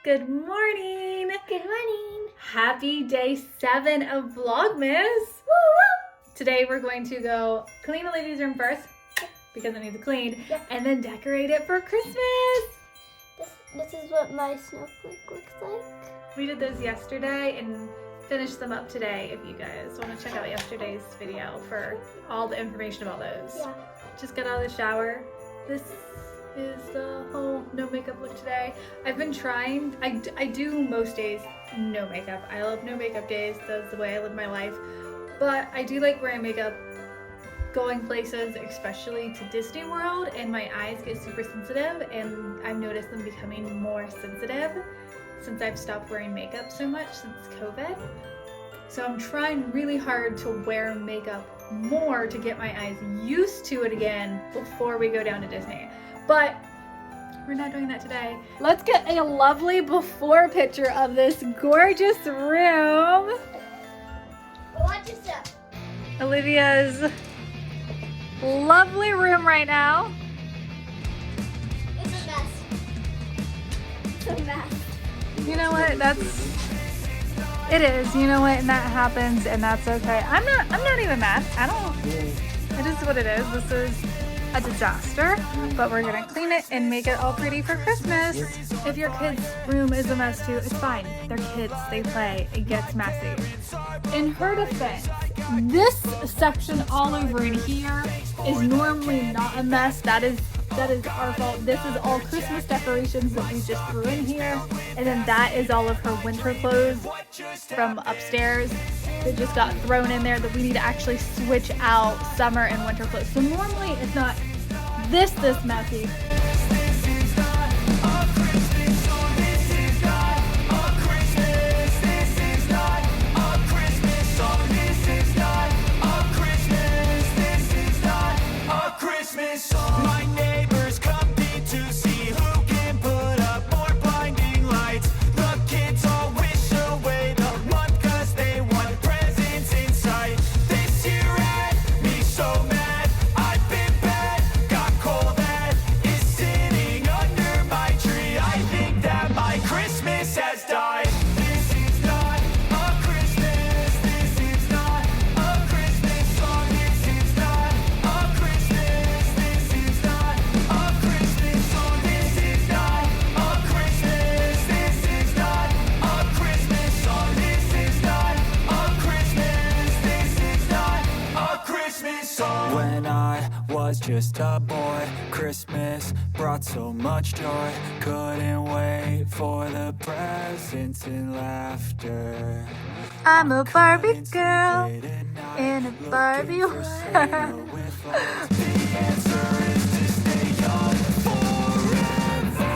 Good morning! Good morning! Happy day 7 of Vlogmas! Woo! Today we're going to go clean Olivia's room first, because it needs cleaned, Yeah. and then decorate it for Christmas! This is what my snowflake looks like. We did those yesterday and finished them up today if you guys want to check out yesterday's video for all the information about those. Yeah. Just got out of the shower. This is the whole no makeup look today. I've been trying, I do most days no makeup. I love no makeup days. That's the way I live my life. But I do like wearing makeup going places, especially to Disney World, and my eyes get super sensitive, and I've noticed them becoming more sensitive since I've stopped wearing makeup so much since COVID. So I'm trying really hard to wear makeup more to get my eyes used to it again before we go down to Disney. But we're not doing that today. Let's get a lovely before picture of this gorgeous room. Watch yourself. Olivia's lovely room right now. It's a mess. It's a mess. You know what? It is. You know what? And that happens, and that's okay. I'm not even mad. It is what it is. This is a disaster, but we're gonna clean it and make it all pretty for Christmas. If your kid's room is a mess too, it's fine. They're kids, they play, it gets messy. In her defense, this section all over in here is normally not a mess. That is our fault. This is all Christmas decorations that we just threw in here, and then that is all of her winter clothes from upstairs that just got thrown in there that we need to actually switch out summer and winter clothes. So normally it's not this messy. When I was just a boy, Christmas brought so much joy. Couldn't wait for the presents and laughter. I'm a Barbie girl in a Barbie world. The answer is to stay young forever.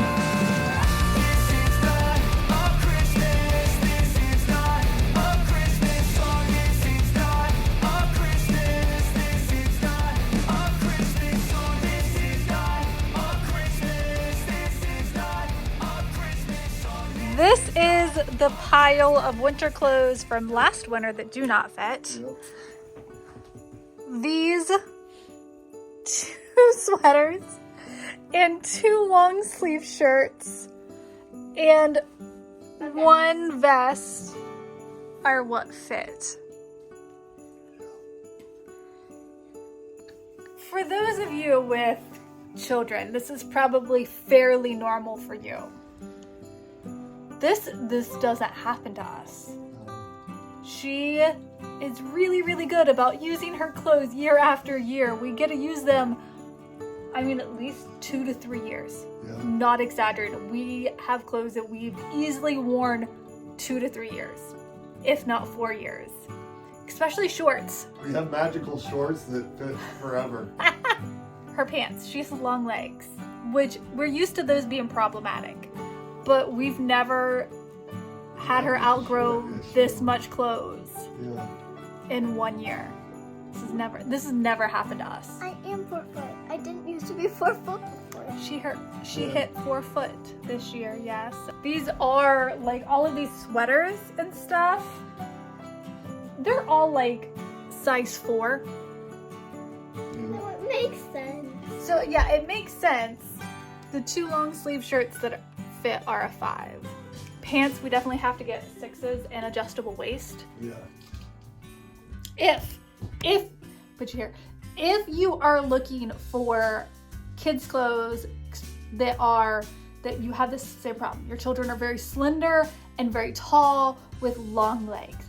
This is not a Christmas. This is not a Christmas song. This is not a Christmas. This is not a Christmas song. This is not a Christmas. This is not a Christmas song. This is the pile of winter clothes from last winter that do not fit. These 2 sweaters and 2 long sleeve shirts and 1 vest are what fit. For those of you with children, this is probably fairly normal for you. This doesn't happen to us. She is really good about using her clothes year after year. We get to use them, at least 2 to 3 years. Yeah. Not exaggerated. We have clothes that we've easily worn 2 to 3 years, if not 4 years. Especially shorts. We have magical shorts that fit forever. Her pants, she has long legs, which we're used to those being problematic. But we've never had her outgrow this much clothes Yeah. in 1 year. This has never happened to us. I am 4 foot. I didn't used to be 4 foot before. She hit 4 foot this year, yes. These are like all of these sweaters and stuff. They're all like size 4. No, it makes sense. So yeah, it makes sense. The 2 long sleeve shirts that fit are a 5. pants, we definitely have to get 6s and adjustable waist. Yeah. If, put you here, if you are looking for kids clothes that you have this same problem, your children are very slender and very tall with long legs,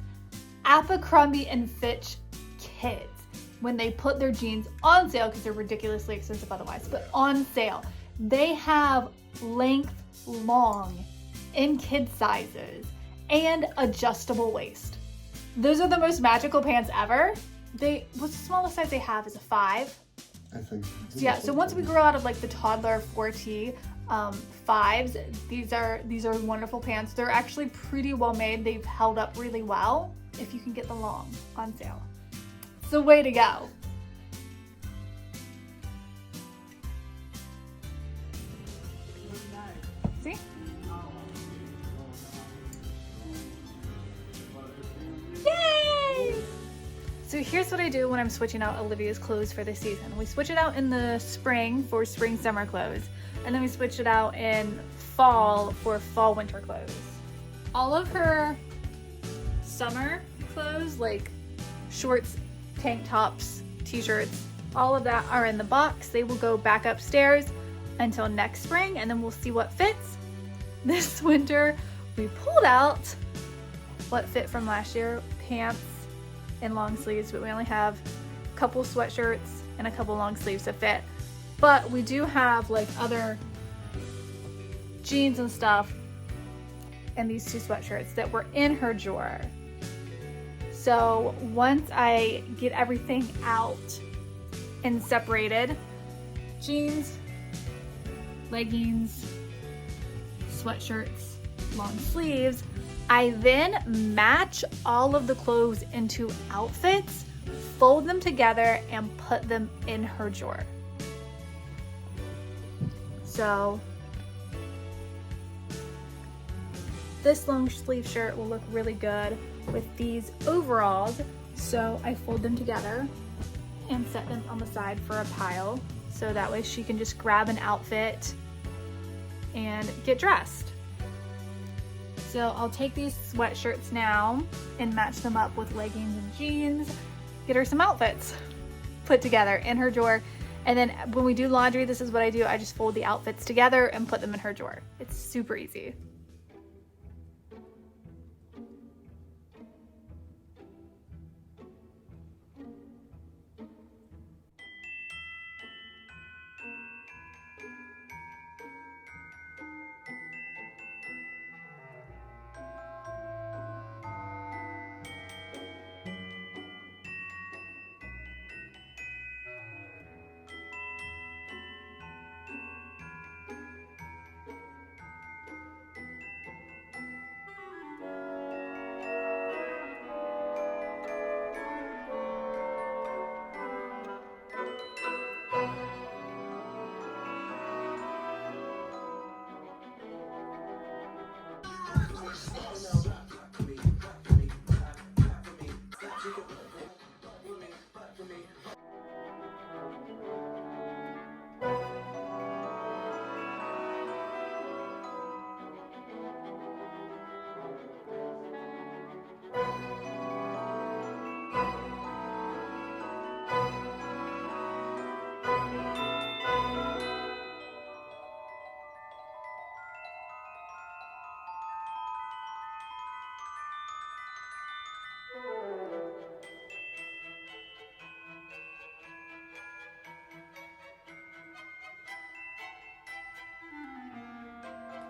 Abercrombie and Fitch Kids, when they put their jeans on sale, because they're ridiculously expensive otherwise, but on sale, they have length long in kid sizes and adjustable waist. Those are the most magical pants ever. What's the smallest size they have is a 5. I think. Yeah, so once we grow out of like the toddler 4T 5s, these are wonderful pants. They're actually pretty well made. They've held up really well if you can get the long on sale. It's the way to go. See? Yay! So here's what I do when I'm switching out Olivia's clothes for the season. We switch it out in the spring for spring summer clothes, and then we switch it out in fall for fall winter clothes. All of her summer clothes, like shorts, tank tops, t-shirts, all of that are in the box. They will go back upstairs until next spring, and then we'll see what fits. This winter, we pulled out what fit from last year, pants and long sleeves, but we only have a couple sweatshirts and a couple long sleeves that fit. But we do have like other jeans and stuff and these 2 sweatshirts that were in her drawer. So once I get everything out and separated, jeans, leggings, sweatshirts, long sleeves, I then match all of the clothes into outfits, fold them together, and put them in her drawer. So this long sleeve shirt will look really good with these overalls. So I fold them together and set them on the side for a pile. So that way she can just grab an outfit and get dressed. So I'll take these sweatshirts now and match them up with leggings and jeans, get her some outfits put together in her drawer. And then when we do laundry, this is what I do. I just fold the outfits together and put them in her drawer. It's super easy.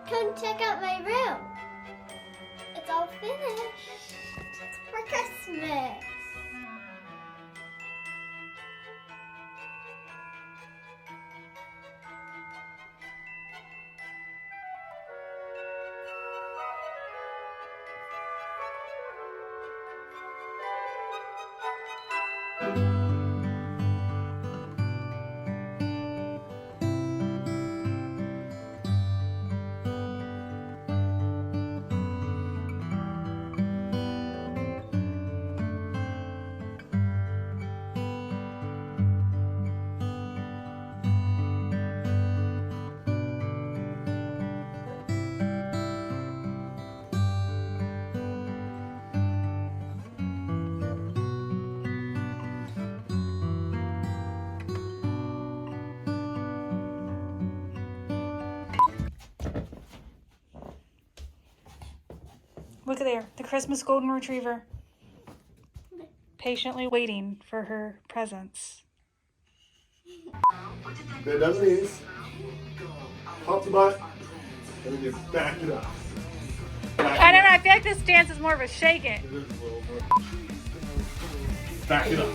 Come check out my room. It's all finished for Christmas. Look at there, the Christmas golden retriever. Patiently waiting for her presents. Bend down the knees. Pop the butt. And then you back it up. I don't know, I feel like this dance is more of a shake it. Back it up.